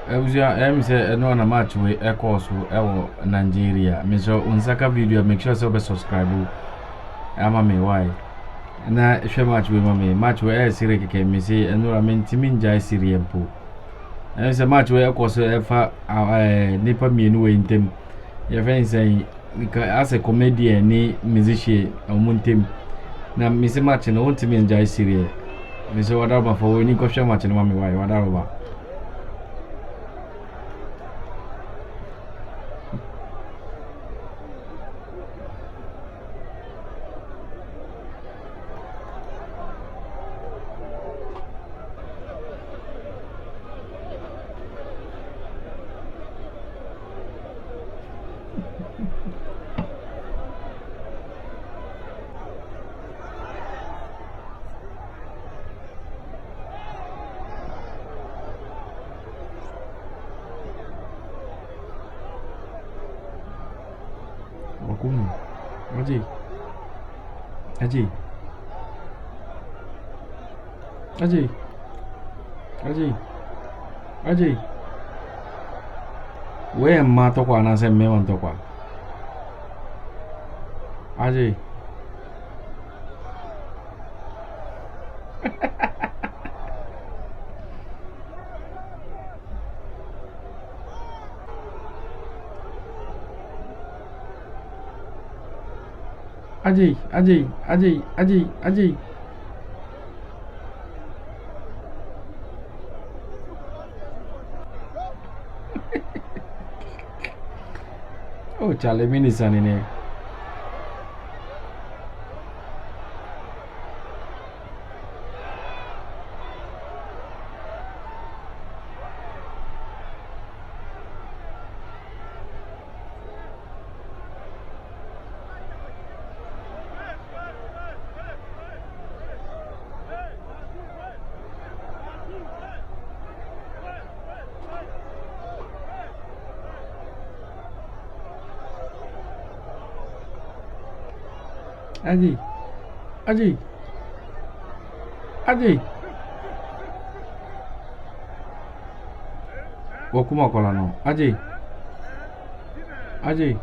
Ebusua say no na match we course ewo Nigeria. Me so unsaka video make sure say subscribe. Ama me why. Na hwe match we match we sire keke me say no na mentimi nja sire mpo. Say match we course efa nipa mienu we ntem. Ye fen say as a comedian ni musician omuntem. Na me say match no ntimi nja sire. Me say wada for we ni ko hwe match no me why wada ba. Wakumi. Aji. We ma to kwa na se me wan to kwa. Aji. Aji. Oh, Charlie Minison in here. Aji. Wakuma kola no. Aji. Aji.